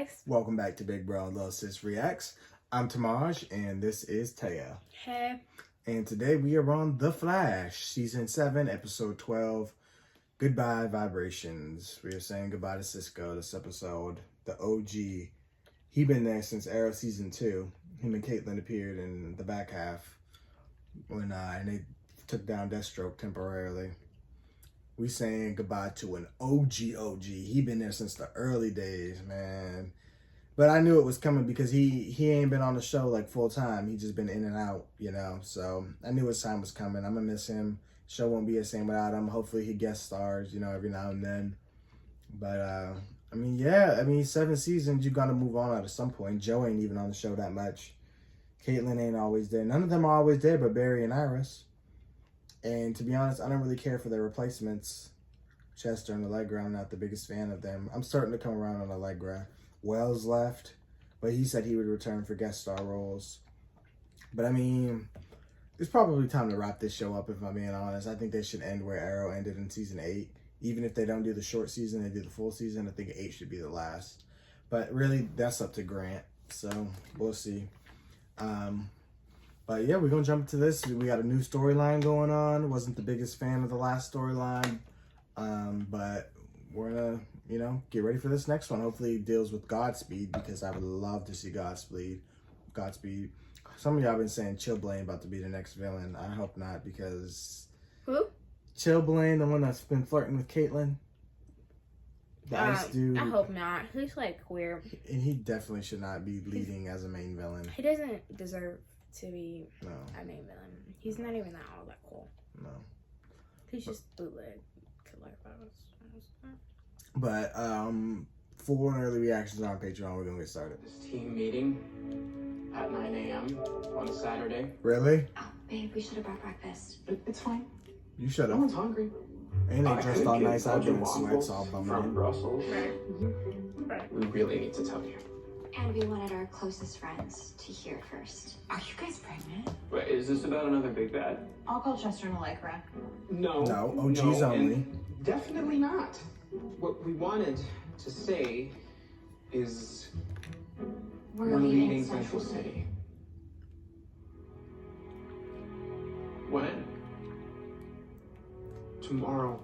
guys. Welcome back to Big Bro and Little Sis Reacts. I'm Tamaj and this is Taya. Hey. And today we are on The Flash, Season 7, Episode 12, Goodbye Vibrations. We are saying goodbye to Cisco this episode, the OG. He been there since Arrow Season 2. Him and Caitlin appeared in the back half when and they took down Deathstroke temporarily. We saying goodbye to an OG. He been there since the early days, man. But I knew it was coming because he ain't been on the show like full time. He just been in and out, you know. So I knew his time was coming. I'm gonna miss him. Show won't be the same without him. Hopefully he guest stars, you know, every now and then. But I mean 7 seasons, you gotta move on at some point. Joe ain't even on the show that much. Caitlin ain't always there. None of them are always there but Barry and Iris. And to be honest, I don't really care for their replacements. Chester and Allegra, I'm not the biggest fan of them. I'm starting to come around on Allegra. Wells left, but he said he would return for guest star roles. But I mean, it's probably time to wrap this show up, if I'm being honest. I think they should end where Arrow ended in Season 8. Even if they don't do the short season, they do the full season. I think 8 should be the last. But really, that's up to Grant. So, we'll see. But yeah, we're going to jump into this. We got a new storyline going on. Wasn't the biggest fan of the last storyline. But we're going to, you know, get ready for this next one. Hopefully it deals with Godspeed, because I would love to see Godspeed. Some of y'all been saying Chillblaine about to be the next villain. I hope not, because... Who? Chillblaine, the one that's been flirting with Caitlin. The ice dude. I hope not. He's like weird. And he definitely should not be leading as a main villain. He doesn't deserve to be No. a main villain. He's not even all that cool. No. He's just bootleg. But for early reactions on Patreon, we're gonna get started. This team meeting at 9 a.m. on Saturday. Really? Oh, babe, we should have brought breakfast. It's fine. You should No have. one's hungry. Ain't they dressed all nice? I've been in Belgian sweats all waffles bummed from out. Brussels. Right. We really need to tell you. And we wanted our closest friends to hear first. Are you guys pregnant? Wait, is this about another big bad? I'll call Chester and Allegra. No. No, OG's only. And definitely not. What we wanted to say is We're leaving Central City. When? Tomorrow.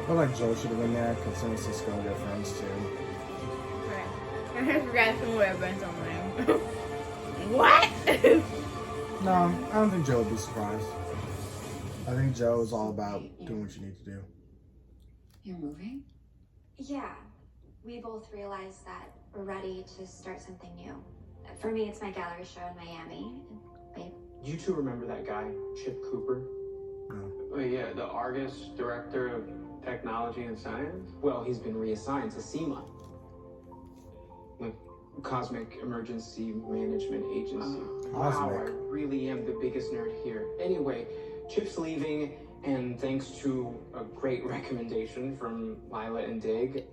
I feel like Joe should have been there, because him and Cisco are friends too. Right. I forgot some weapons on there. What? No, I don't think Joe would be surprised. I think Joe is all about doing what you need to do. You're moving? Yeah. We both realized that we're ready to start something new. For me, it's my gallery show in Miami. Babe. You two remember that guy, Chip Cooper? No. Oh yeah, the Argus Director of Technology and Science? Well, he's been reassigned to SEMA, the Cosmic Emergency Management Agency. Wow, I really am the biggest nerd here. Anyway, Chip's leaving, and thanks to a great recommendation from Lila and Dig,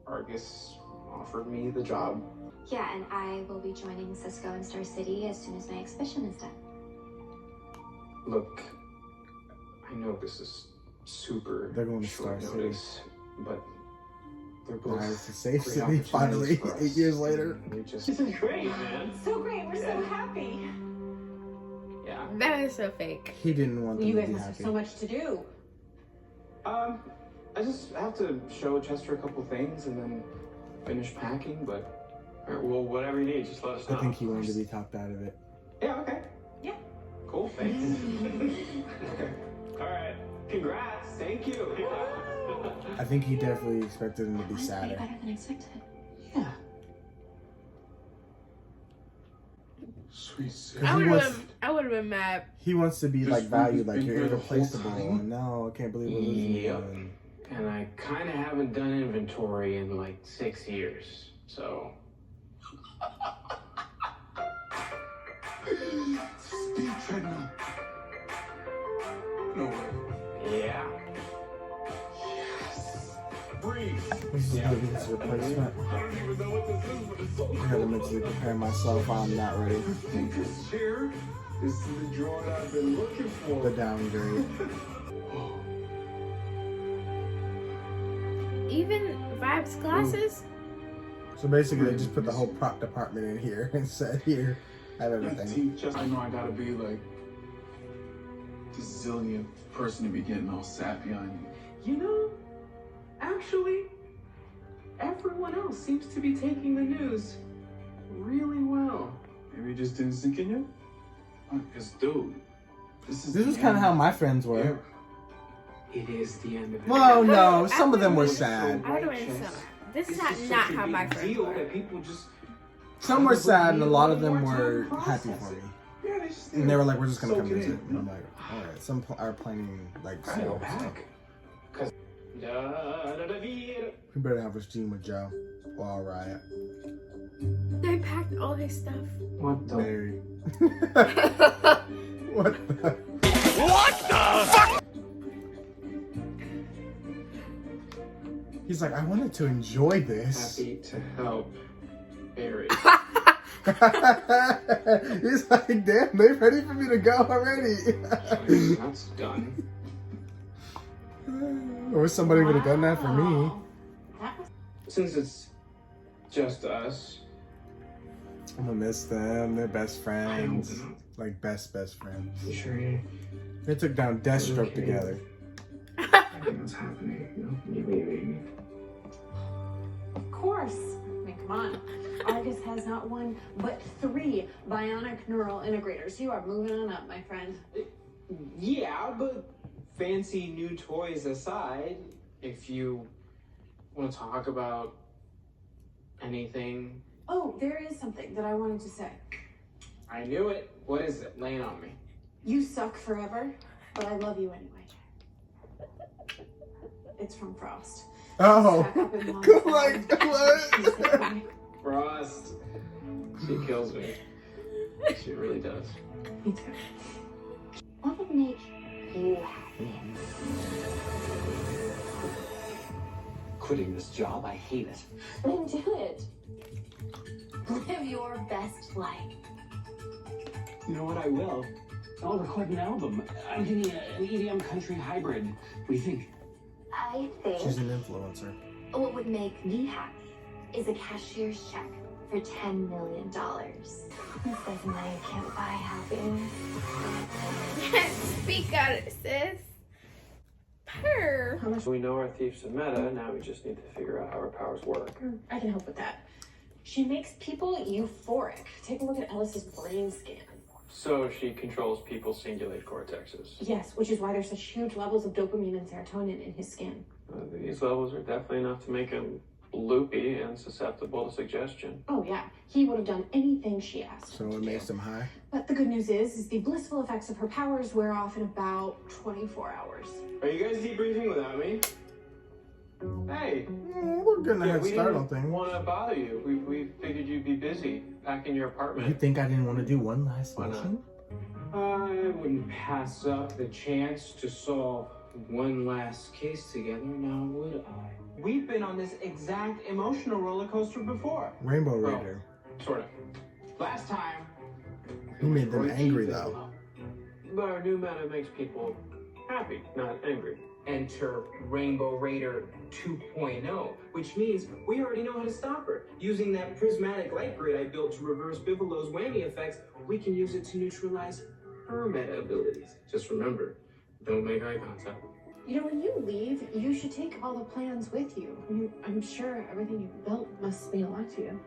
Argus offered me the job. Yeah, and I will be joining Cisco in Star City as soon as my exhibition is done. Look, I know this is super They're going to short Star City. notice, but they're both Nice, a safe great city, finally, opportunities for 8 us. years later. We just... This is great, man. So great, we're so happy. Yeah. That is so fake. He didn't want them You to guys be must have happy. so much to do. I just have to show Chester a couple things and then finish packing, but... Alright, well, whatever you need, just let us know. I think he wanted to be talked out of it. Yeah, okay. Yeah. Cool, thanks. Okay. Alright, congrats, thank you. I think he definitely expected him to be Honestly, sadder. better than expected. Yeah. Sweet sis. I would have been mad. He wants to be like This valued, food like has you're been here the whole irreplaceable. time? No, I can't believe we're losing you. Yep. And I kind of haven't done inventory in like 6 years, so... Speed treadmill. No way. Yeah. Yes. Breathe. This is gonna be his replacement. I don't even know what this is, but it's so I gotta mentally prepare myself. I'm not ready. Take this chair This is the drone I've been looking for. The downgrade. Even Vibes glasses? So basically, they just put the whole prop department in here and said, "Here, have everything." I know I gotta be like the zillionth person to be getting all sappy on you. You know, actually, everyone else seems to be taking the news really well. Maybe it just didn't sink in yet? Because, dude, this Is kind of how my friends were. It is the end of it. Well, no, some of them were sad. I don't understand. This is not how my friends were. That people just Some were sad, and a lot of them were happy for me. Yeah, they just And they were like, "We're just gonna come soak it visit." in. And I'm like, "All right." Some are planning like I go so. back. Cause We better have a stream with Joe. Well, Riot. They packed all his stuff. what the? Mary. What the? He's like, I wanted to enjoy this. Happy to help Barry. He's like, damn, they ready for me to go already. That's done. Or somebody would have done that for me. Since it's just us, I'm gonna miss them. They're best I hope friends. not. Like best friends. You sure you They took down Deathstroke Okay. together. everything that's happening? You know, you leaving. Of course. I mean, come on. Argus has not one, but 3 bionic neural integrators. You are moving on up, my friend. Yeah, but fancy new toys aside, if you want to talk about anything, Oh, there is something that I wanted to say. I knew it. What is it? Lay it on me. You suck forever, but I love you anyway. It's from Frost. Oh, Back up in Mom's like house. what? Frost. She kills me. She really does. Me too. What would make you happy? Quitting this job, I hate it. Then do it. Live your best life. You know what, I will. I'll record an album. I'm getting an EDM country hybrid. What do you think? I think She's an influencer. what would make me happy is a cashier's check for $10 million. Who says money can't buy happiness? Speak on it, sis. Purr. We know our thief's a meta, now we just need to figure out how our powers work. I can help with that. She makes people euphoric. Take a look at Ellis's brain scan. So she controls people's cingulate cortexes. Yes, which is why there's such huge levels of dopamine and serotonin in his skin. These levels are definitely enough to make him loopy and susceptible to suggestion. Oh yeah, he would have done anything she asked So him it to makes do. them high. But the good news is the blissful effects of her powers wear off in about 24 hours. Are you guys debriefing without me? Hey, We're getting a head we start on didn't things. want to bother you. We figured you'd be busy packing your You apartment. think I didn't want to do one last Why not? mission? I wouldn't pass up the chance to solve one last case together, now would I? We've been on this exact emotional roller coaster before. Rainbow Well, Raider. Sort of. Last time. He made them Roy angry Keith though. But our new meta makes people happy, not angry. Enter Rainbow Raider 2.0, which means we already know how to stop her. Using that prismatic light grid I built to reverse Bigelow's whammy effects, we can use it to neutralize her meta abilities. Just remember, don't make eye contact. You know, when you leave, you should take all the plans with you. I mean, I'm sure everything you built must mean a lot to you.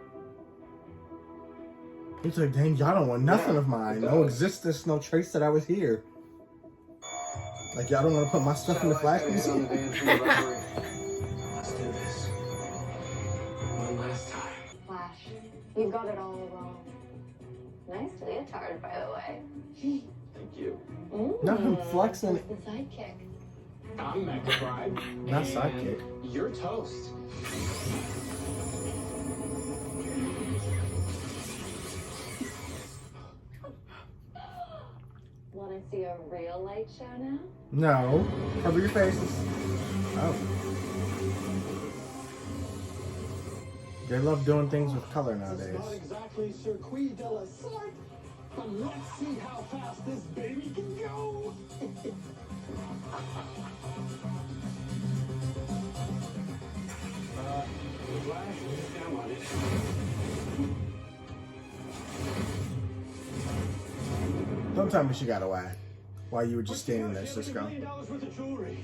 He's like, dang, y'all don't want nothing Yeah, of mine. it No does. existence, no trace that I was here. Like, y'all don't want to put my stuff in the flash Let's museum? do this. One last time. Flash, you got it all wrong. Nice leotard, by the way. Thank you. No, I'm flexing. The sidekick. I'm McBride. Not and sidekick. You're toast. Want to see a real light show now? No. Cover your faces. Oh. They love doing things with color nowadays. It's not exactly Circuit de la Sorte, But let's see how fast this baby can go. Flash, I'm on it. Don't tell me she got away while you were just standing there, Cisco. $1 million worth of jewelry.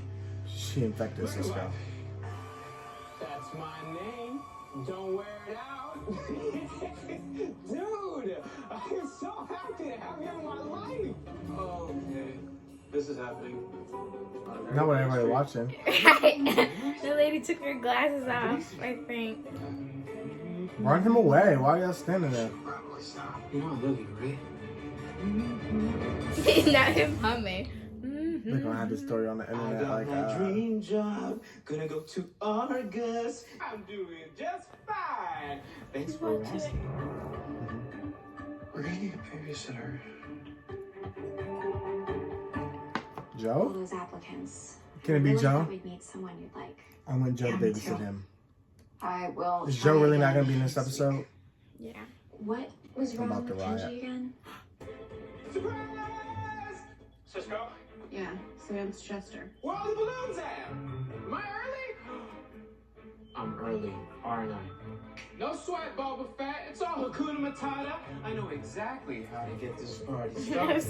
She infected Cisco. That's my name. Don't wear it out. Dude, I'm so happy to have you in my life. Okay, this is happening. Not what everybody watching. The lady took her glasses off, I think. Run him away. Why are y'all standing there? You know I love you, right? Not him humming. They're gonna have this story on the internet like dream job. Gonna go to Argus. I'm doing just fine. Thanks for asking. We're gonna need a babysitter. All Joe? those applicants. Can it be Really Joe? thought we'd meet someone you'd like. I want Joe to Yeah, me babysit too. him. I will. Is try Joe really not again gonna be in this week. episode? Yeah. What was I'm wrong about with to riot. Kenji again? Surprise! Cisco, Yeah, Sam's Chester. where are the balloons at? Am I early? I'm early, aren't I? No sweat, Boba Fett. It's all Hakuna Matata. I know exactly how to get this party started.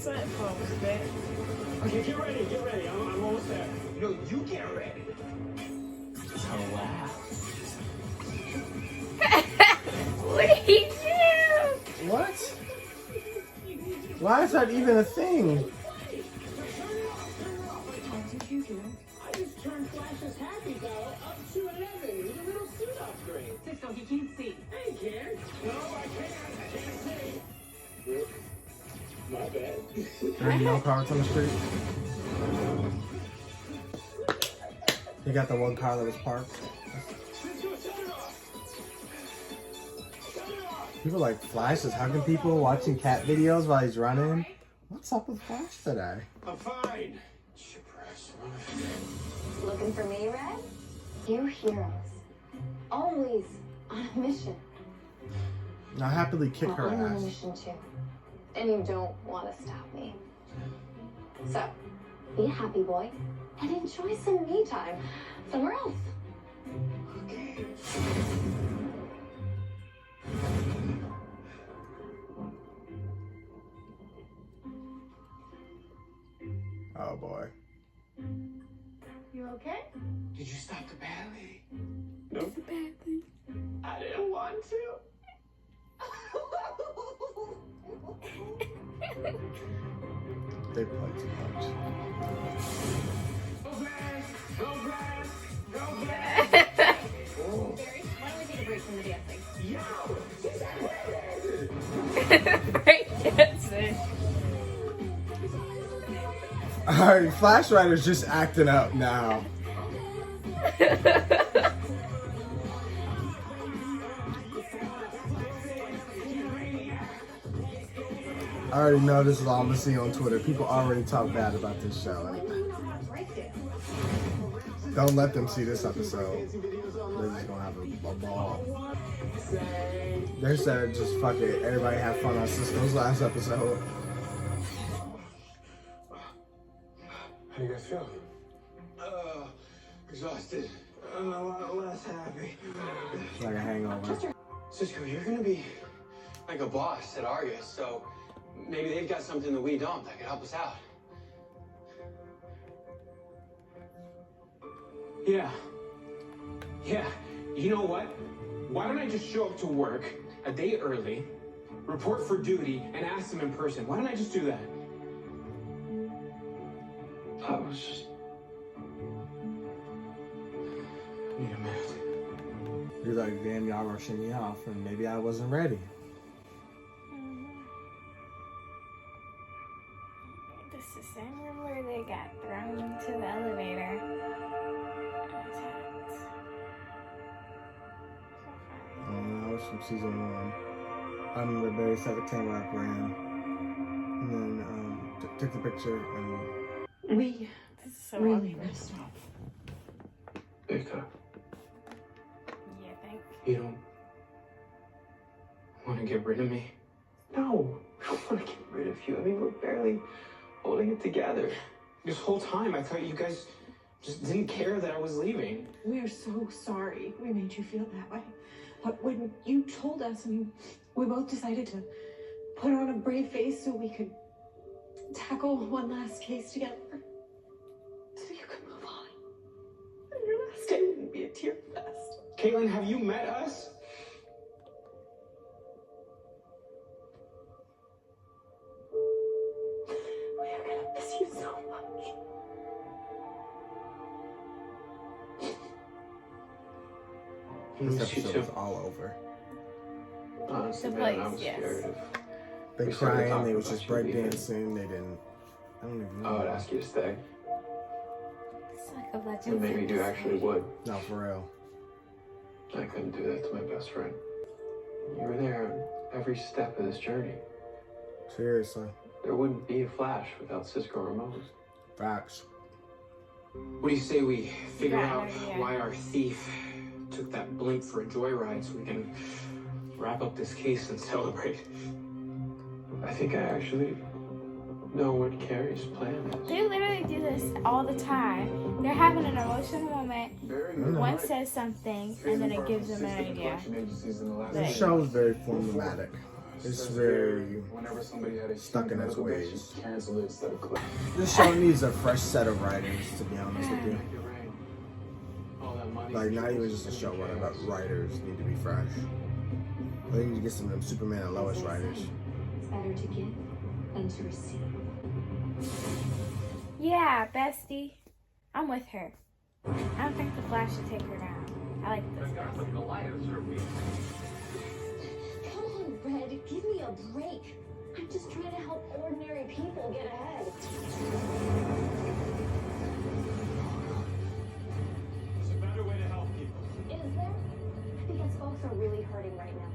Okay, get ready. I'm almost there. No, you get ready. So laugh. What did he do? What? Why is that even a thing? What did you do? I just turned Flash's happy doll up to 11 with a little suit upgrade. Cisco, he can't see. Hey, kid. No, I can't see. My bad. There's no cars on the street. He got the one car that was parked. Cisco, shut it off. Shut it off. People like Flash is hugging people, watching cat videos while he's running. What's up with Flash today? I'm fine. Looking for me, Red? You heroes. Always on a mission. Now happily kick her Well, I'm on a ass. mission too. And you don't want to stop me. So, be a happy boy and enjoy some me time somewhere else. Okay. Oh boy. You okay? Did you stop the ballet? It's a bad thing. I didn't want to. They play too much. Go blast! Go blast! Go blast! Barry, why don't we take a break from the dancing? Yo! Break dancing. Alright, Flash Rider's just acting up now. I already know this is all I'm gonna see on Twitter. People already talk bad about this show. Don't let them see this episode. They're just gonna have a ball. They said just fuck it. Everybody have fun on Cisco's last episode. How do you guys feel? Exhausted. A lot less happy. It's like a hangover. Cisco, you're gonna be like a boss at Argus, so maybe they've got something that we don't that could help us out. Yeah. You know what? Why don't I just show up to work a day early, report for duty, and ask them in person? Why don't I just do that? That was just... Need a minute. He's like, damn, y'all rushing me off, and maybe I wasn't ready. This is the same room where they got thrown into the elevator. I don't know, it's from season 1. I remember Barry said the camera up ran, and then took the picture, and We This is so really awkward. messed up. Becca, Yeah, thank you don't want to get rid of me? No, don't want to get rid of you. I mean, we're barely holding it together. This whole time, I thought you guys just didn't care that I was leaving. We are so sorry we made you feel that way. But when you told us, we both decided to put on a brave face so we could tackle one last case together. So you could move on. And your last day wouldn't be a tear fest. Caitlin, have you met us? We are gonna miss you so much. This Miss you episode too. was all over. Honestly, The man, I place, was yes. scared of. They We started crying, talking they was about just you leaving. breakdancing, they didn't. I don't even I would know. ask you to stay. It's like a legend. And maybe you actually would. No, for real. I couldn't do that to my best friend. You were there on every step of this journey. Seriously. There wouldn't be a Flash without Cisco or Mose. Facts. What do you say we figure Yeah, out yeah. why our thief took that blimp for a joyride so we can wrap up this case and celebrate? I think I actually know what Carrie's plan is. They literally do this all the time. They're having an emotional moment. One says something, and then it gives them an idea. This show is very formulaic. It's very Whenever somebody had a stuck in its medical ways. issue, cancel it instead of quit. This show needs a fresh set of writers, to be honest with you. You're right. All that money. Like, not even just a showrunner, but writers need to be fresh. They need to get some of them Superman and Lois writers. It's better to give than to receive. Yeah, bestie. I'm with her. I don't think the Flash should take her down. I like this. Come on, Red, give me a break. I'm just trying to help ordinary people get ahead. There's a better way to help people. Is there? Because folks are really hurting right now.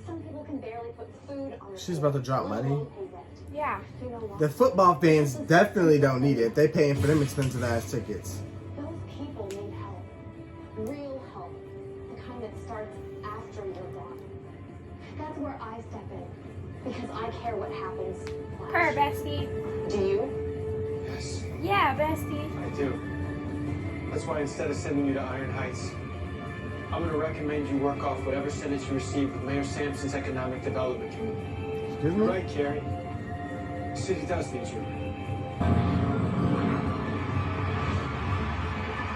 Some people can barely put food on the She's about to drop let money. alone pay rent. Yeah. You know what? The football fans definitely don't need it. They paying for them expensive ass tickets. Those people need help. Real help. The kind that starts after you're gone. That's where I step in. Because I care what happens. Her, bestie. Do you? Yes, Yeah, bestie. I do. That's why instead of sending you to Iron Heights, I'm going to recommend you work off whatever sentence you receive with Mayor Sampson's Economic Development Committee. Excuse You're me? right, Carrie. The city does need you.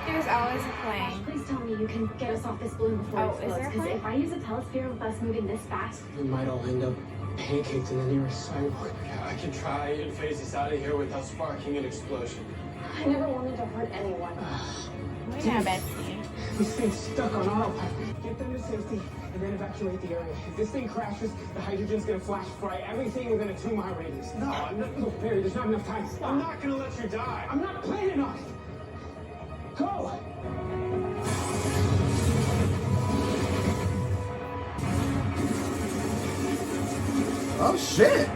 There's always a plane. Please tell me you can get us off this balloon before Oh, it is explodes. there a Because plane? if I use a telesphere with us moving this fast, We might all end up pancaked in the nearest sidewalk. I can try and phase us out of here without sparking an explosion. I never wanted to hurt anyone. Yeah, bestie. This thing's stuck on autopilot. Get them to safety and then evacuate the area. If this thing crashes, the hydrogen's gonna flash fry everything within a 2-mile radius. No, Barry, there's not enough time. I'm not gonna let you die. I'm not planning on it. Go! Oh shit!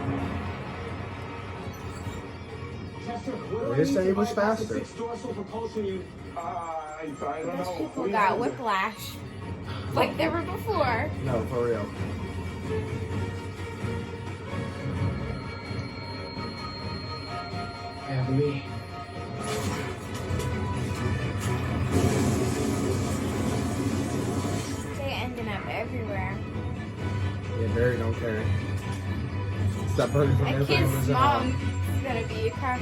Chester, They say he was faster. Dorsal propulsion unit. I don't Those know. people got whiplash. Like they were before. No, for real. Have me. They ending up everywhere. Yeah, Barry don't care. Stop hurting from A everything in kid's his mom own. is gonna be across.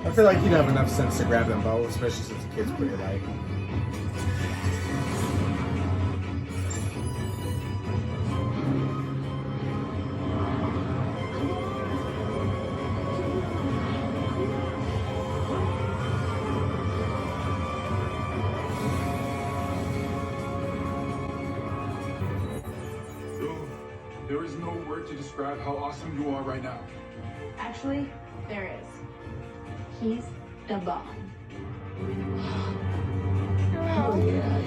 I feel like he'd have enough sense to grab them both, especially since the kid's pretty light. There is no word to describe how awesome you are right now. Actually, there is. He's the bomb. Oh, yeah.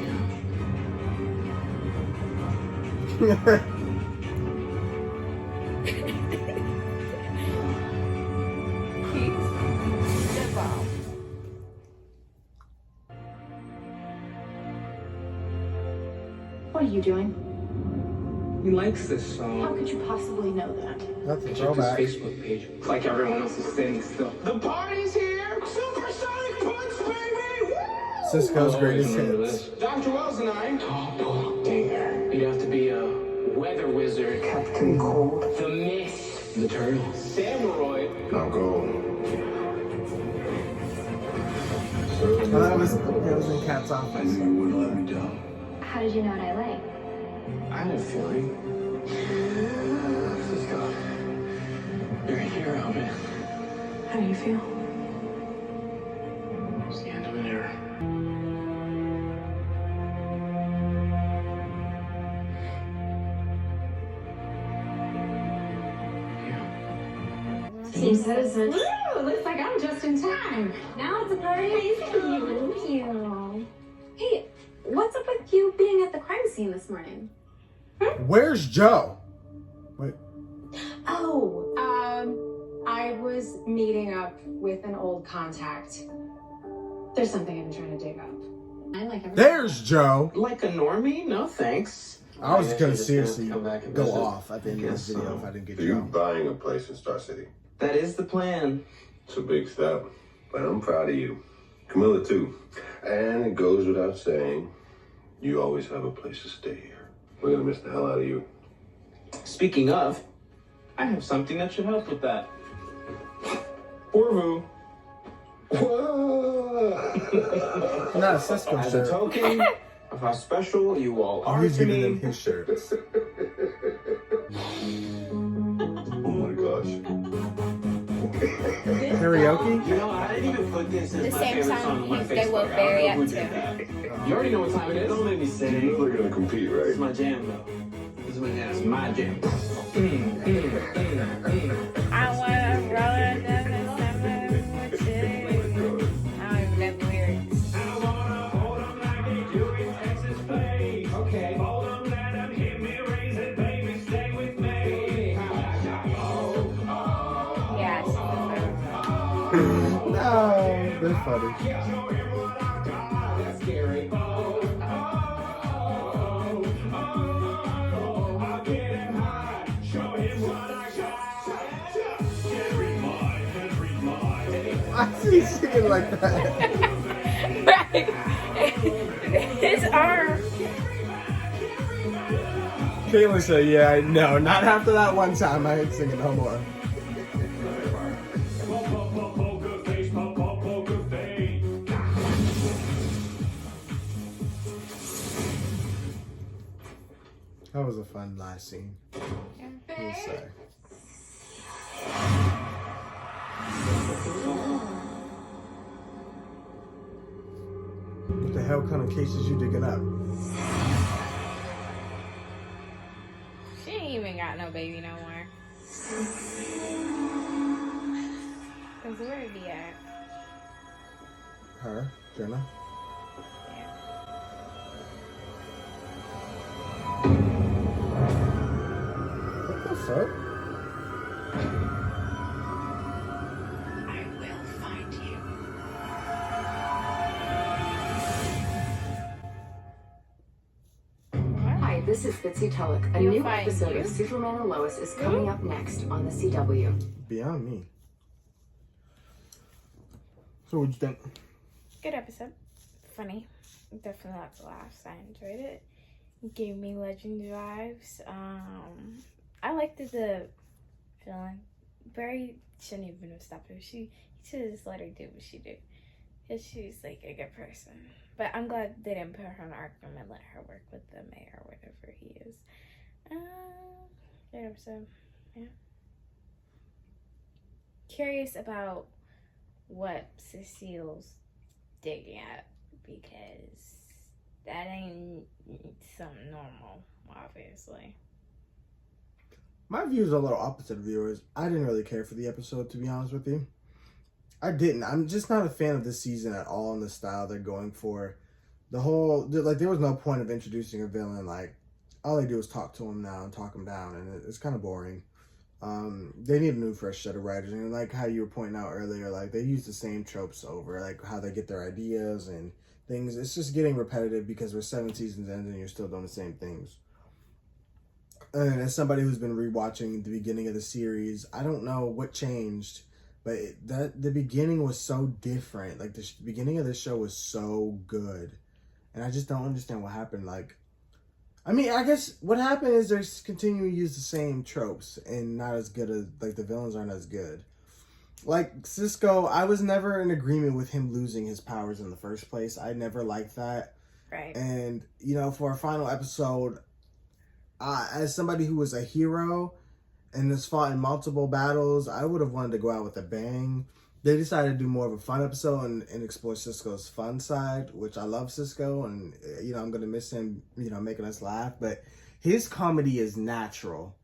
He's the bomb. What are you doing? He likes this How song. could you possibly know that? That's a Check his throwback. Facebook page. It's like everyone else is standing still. The party's here! Supersonic punch, baby! Woo! Cisco's I'll greatest always remember hits. this. Dr. Wells and I. Doppelganger. You'd have to be a weather wizard. Captain Cold. The Mist. The Turtle. Samuroid. I'll go. Oh, that was in Cat's I office. knew you wouldn't let me down. How did you know what I like? I had a feeling. Cisco. You're a hero, man. How do you feel? It's the end of an era. Senior citizen. Woo! Looks like I'm just in time. Now it's a party. Thank you. Hey, what's up with you being at the crime scene this morning? Where's Joe? Wait. Oh, I was meeting up with an old contact. There's something I've been trying to dig up. I like everything. There's Joe. Like a normie? No thanks. I was guess gonna you're just seriously come back and go visit. off at the end of this Guess video so. if I didn't get You Joe. buying a place in Star City. That is the plan. It's a big step, but I'm proud of you. Camilla, too. And it goes without saying, you always have a place to stay here. We're gonna miss the hell out of you. Speaking of, I have something that should help with that. Orvu. Whoa! Not a Cisco As a shirt. token of how special you all Oh, are he's to giving them me. his shirts. Oh my gosh. Karaoke? You know, I didn't even put this as The my same favorite song song on my they Facebook. woke I don't Barry know who up did to. that. You already know what time it is. Don't make me say You it. know they're gonna compete, This is right? my jam, though. This is my jam. It's my jam. I wanna roll another summer with you. I don't even know the lyrics. Okay. Yes. No, they're funny. That's scary. I see you singing like that. Right. His arm. Caitlin said, yeah, no, not after that one time. I ain't singing no more. That was a fun last scene. We'll say. What the hell kind of cases you digging up? She ain't even got no baby no more. Cause where it be at? Her, Jenna. Yeah. What the fuck? I will find you. Hi, this is Fitzy Tulloch. A You'll new find episode you. of Superman and Lois is coming up next on the CW. Beyond me. So what'd you think? Good episode. Funny. Definitely lots of laughs. I enjoyed it. It gave me Legend vibes. I liked the villain. Barry shouldn't even have stopped her. She should have just let her do what she did. Because she's like a good person. But I'm glad they didn't put her in Arkham and let her work with the mayor or whatever he is. Good episode. Yeah. Curious about what Cecile's digging at, because that ain't something normal, obviously. My views are a little opposite of yours. I didn't really care for the episode, to be honest with you. I didn't. I'm just not a fan of this season at all in the style they're going for. The whole, like, there was no point of introducing a villain. Like, all they do is talk to him now and talk him down, and it's kind of boring. They need a new fresh set of writers, and like how you were pointing out earlier, like they use the same tropes over, like how they get their ideas and things. It's just getting repetitive because we're 7 seasons in and you're still doing the same things. And as somebody who's been rewatching the beginning of the series, I don't know what changed, but the beginning was so different. Like the beginning of this show was so good, and I just don't understand what happened. Like, I mean, I guess what happened is they're continuing to use the same tropes and not as good as, like, the villains aren't as good. Like Cisco, I was never in agreement with him losing his powers in the first place. I never liked that. Right. And you know, for our final episode, as somebody who was a hero and has fought in multiple battles, I would have wanted to go out with a bang. They decided to do more of a fun episode and explore Cisco's fun side, which I love Cisco, and you know, I'm gonna miss him, you know, making us laugh. But his comedy is natural,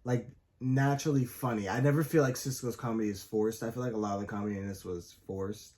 like naturally funny. I never feel like Cisco's comedy is forced. I feel like a lot of the comedy in this was forced,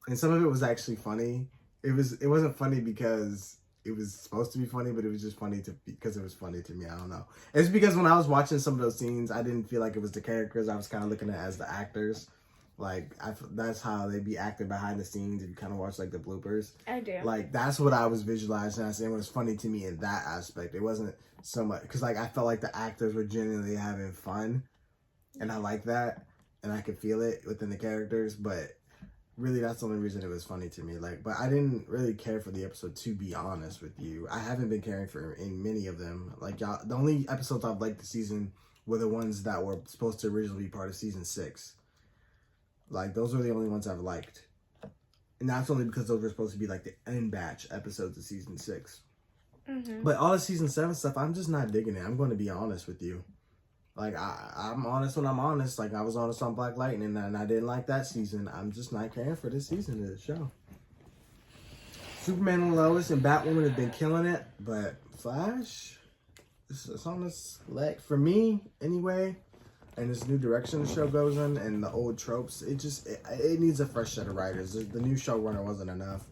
and some of it was actually funny. It wasn't funny because it was supposed to be funny, but it was just funny because it was funny to me. I don't know. It's because when I was watching some of those scenes, I didn't feel like it was the characters. I was kind of looking at it as the actors. Like, that's how they be acting behind the scenes if you kind of watch, like, the bloopers. I do. Like, that's what I was visualizing. I said it was funny to me in that aspect. It wasn't so much, because, like, I felt like the actors were genuinely having fun, and I like that, and I could feel it within the characters, but really, that's the only reason it was funny to me. Like, but I didn't really care for the episode, to be honest with you. I haven't been caring for in many of them. Like, y'all, the only episodes I've liked this season were the ones that were supposed to originally be part of season 6. Like, those are the only ones I've liked. And that's only because those were supposed to be, like, the end batch episodes of season 6. Mm-hmm. But all the season 7 stuff, I'm just not digging it. I'm going to be honest with you. Like, I'm honest when I'm honest. Like, I was honest on Black Lightning, and I didn't like that season. I'm just not caring for this season of the show. Superman and Lois and Batwoman have been killing it, but Flash, it's on this leg. For me, anyway, and this new direction the show goes in, and the old tropes, it needs a fresh set of writers. The new showrunner wasn't enough.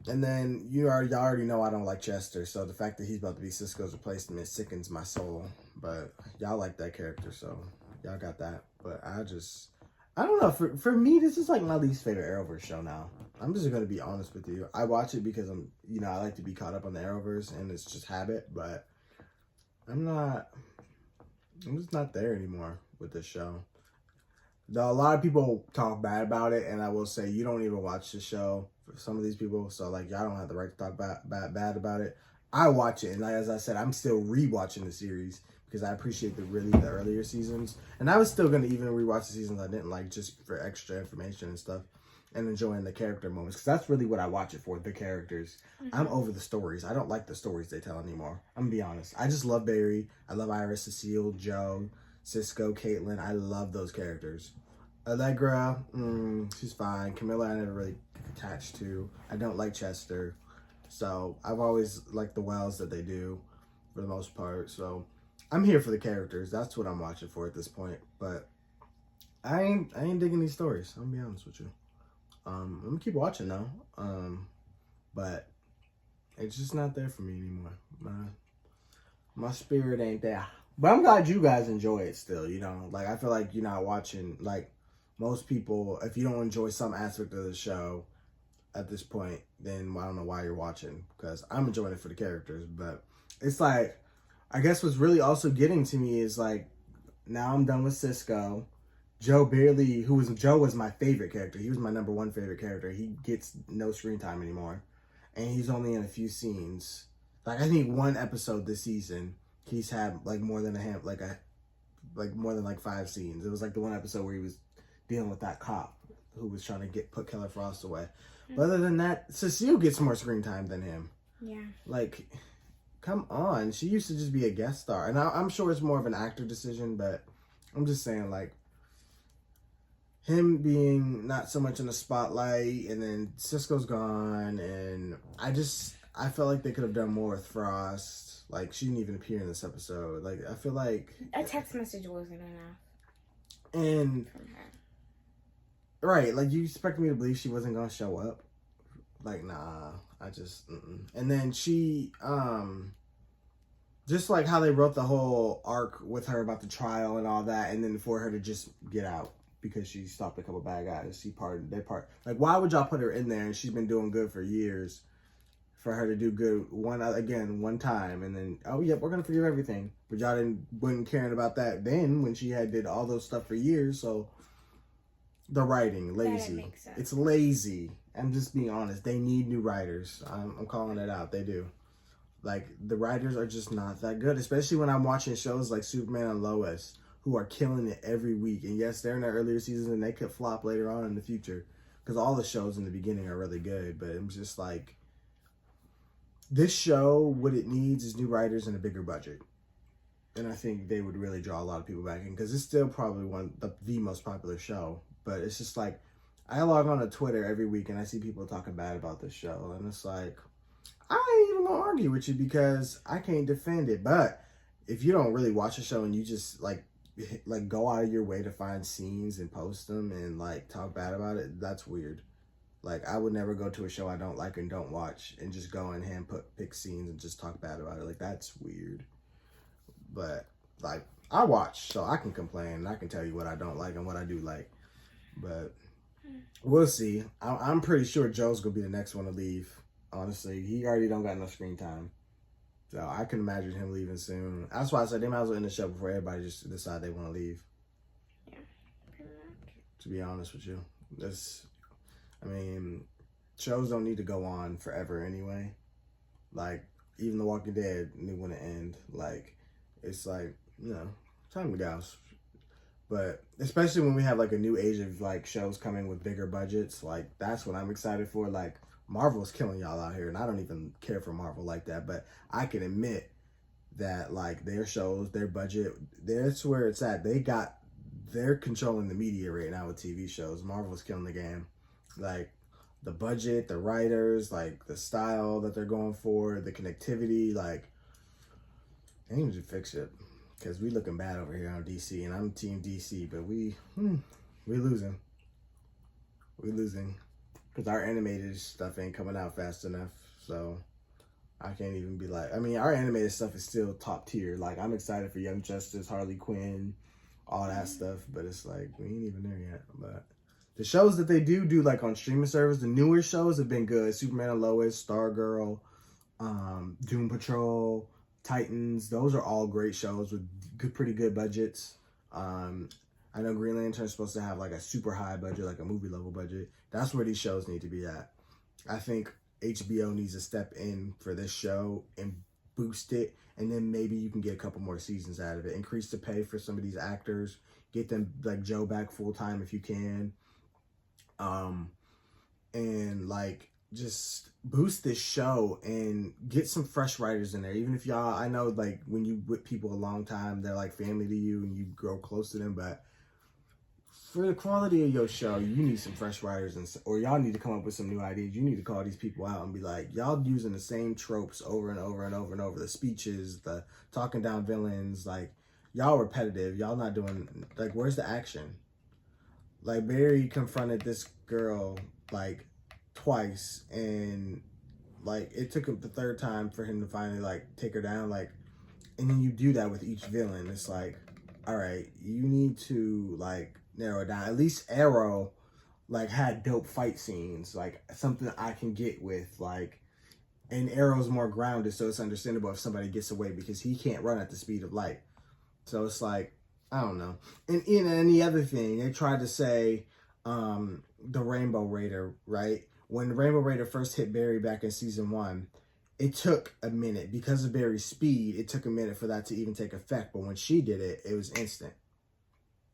And then y'all already know I don't like Chester, so the fact that he's about to be Cisco's replacement sickens my soul. But y'all like that character, so y'all got that. But I don't know. For me, this is like my least favorite Arrowverse show now. I'm just gonna be honest with you. I watch it because I like to be caught up on the Arrowverse, and it's just habit. But I'm just not there anymore with this show. Though a lot of people talk bad about it, and I will say you don't even watch the show for some of these people, so like y'all don't have the right to talk bad about it. I watch it, and like, as I said, I'm still rewatching the series because I appreciate the earlier seasons, and I was still gonna even rewatch the seasons I didn't like just for extra information and stuff, and enjoying the character moments, because that's really what I watch it for, the characters. Mm-hmm. I'm over the stories. I don't like the stories they tell anymore. I'm gonna be honest. I just love Barry. I love Iris, Cecile, Joe, Cisco, Caitlin. I love those characters. Allegra, she's fine. Camilla, I never really attached to. I don't like Chester. So I've always liked the Wells that they do for the most part. So I'm here for the characters. That's what I'm watching for at this point. But I ain't digging these stories. I'm gonna be honest with you. I'm gonna keep watching though. But it's just not there for me anymore. My spirit ain't there. But I'm glad you guys enjoy it still, you know. Like, I feel like you're not watching, like, most people, if you don't enjoy some aspect of the show at this point, then I don't know why you're watching, because I'm enjoying it for the characters. But it's like, I guess what's really also getting to me is, like, now I'm done with Cisco. Joe was my favorite character. He was my number one favorite character. He gets no screen time anymore. And he's only in a few scenes. Like, I think one episode this season, he's had like more than more than 5 scenes. It was like the one episode where he was dealing with that cop who was trying to put Killer Frost away. Mm-hmm. But other than that, Cecile gets more screen time than him. Yeah. Like, come on. She used to just be a guest star. And I'm sure it's more of an actor decision, but I'm just saying, like, him being not so much in the spotlight, and then Cisco's gone, and I felt like they could have done more with Frost. Like, she didn't even appear in this episode. Like, I feel like a text message wasn't enough. And from her. Right, like, you expect me to believe she wasn't gonna show up? Like, nah, I just And then she just like how they wrote the whole arc with her about the trial and all that, and then for her to just get out because she stopped a couple bad guys. Like, why would y'all put her in there and she's been doing good for years for her to do good one time, and then, oh yep, we're gonna forgive everything. But y'all wasn't caring about that then when she did all those stuff for years. So the writing, lazy. It's lazy. I'm just being honest. They need new writers. I'm calling it out. They do. Like, the writers are just not that good, especially when I'm watching shows like Superman and Lois, who are killing it every week. And yes, they're in their earlier seasons and they could flop later on in the future, because all the shows in the beginning are really good. But I'm just like, this show, what it needs is new writers and a bigger budget. And I think they would really draw a lot of people back in, because it's still probably the most popular show. But it's just like, I log on to Twitter every week and I see people talking bad about this show. And it's like, I ain't even gonna argue with you because I can't defend it. But if you don't really watch a show and you just like go out of your way to find scenes and post them and like talk bad about it, that's weird. Like, I would never go to a show I don't like and don't watch and just go and pick scenes and just talk bad about it. Like, that's weird. But like, I watch, so I can complain and I can tell you what I don't like and what I do like. But we'll see. I'm pretty sure Joe's gonna be the next one to leave. Honestly, he already don't got enough screen time, so I can imagine him leaving soon. That's why I said they might as well end the show before everybody just decide they want to leave. Yeah, pretty much. To be honest with you, shows don't need to go on forever anyway. Like, even The Walking Dead knew when to end. Like, it's like, time to go. But especially when we have like a new age of like shows coming with bigger budgets, like that's what I'm excited for. Like, Marvel's killing y'all out here, and I don't even care for Marvel like that, but I can admit that like their shows, their budget, that's where it's at. They're controlling the media right now with TV shows. Marvel's killing the game. Like, the budget, the writers, like the style that they're going for, the connectivity, like, they need to fix it. Because we looking bad over here on DC, and I'm team DC, but we losing. We losing. Because our animated stuff ain't coming out fast enough, so I can't even be like, our animated stuff is still top tier. Like, I'm excited for Young Justice, Harley Quinn, all that stuff, but it's like, we ain't even there yet. But the shows that they do like on streaming service, the newer shows have been good. Superman and Lois, Stargirl, Doom Patrol, Titans, those are all great shows with pretty good budgets. I know Green Lantern's supposed to have like a super high budget, like a movie level budget. That's where these shows need to be at. I think HBO needs to step in for this show and boost it, and then maybe you can get a couple more seasons out of it. Increase the pay for some of these actors. Get them like Joe back full time if you can. And like, just boost this show and get some fresh writers in there. Even if y'all, I know like when you with people a long time, they're like family to you and you grow close to them, but for the quality of your show, you need some fresh writers, or y'all need to come up with some new ideas. You need to call these people out and be like, y'all using the same tropes over and over and over and over. The speeches, the talking down villains, like, y'all repetitive. Y'all not doing, like, where's the action? Like, Barry confronted this girl like twice, and like it took him the third time for him to finally like take her down. Like, and then you do that with each villain. It's like, all right, you need to like narrow it down. At least Arrow like had dope fight scenes, like something I can get with, like, and Arrow's more grounded, so it's understandable if somebody gets away because he can't run at the speed of light. So it's like, I don't know. And the other thing, they tried to say the Rainbow Raider, right? When the Rainbow Raider first hit Barry back in season 1, it took a minute. Because of Barry's speed, it took a minute for that to even take effect. But when she did it, it was instant.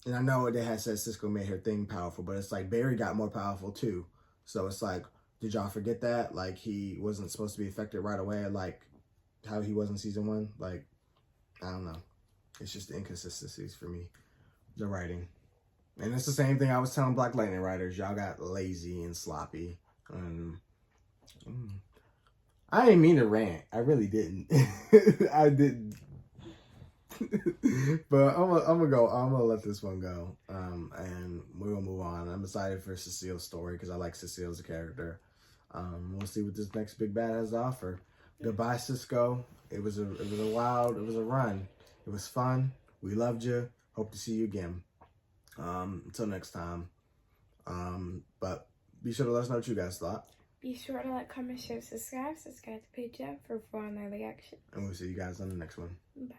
And I know they had said Cisco made her thing powerful, but it's like Barry got more powerful too. So it's like, did y'all forget that? Like, he wasn't supposed to be affected right away, like how he was in season 1? Like, I don't know. It's just the inconsistencies for me. The writing. And it's the same thing I was telling Black Lightning writers. Y'all got lazy and sloppy. I didn't mean to rant. I really didn't. I didn't. But I'm gonna let this one go. And we're gonna move on. I'm excited for Cecile's story because I like Cecile as a character. We'll see what this next big bad has to offer. Goodbye, Cisco. It was a run. It was fun. We loved you. Hope to see you again. Until next time. But be sure to let us know what you guys thought. Be sure to like, comment, share, subscribe to the page for more on early action. And we'll see you guys on the next one. Bye.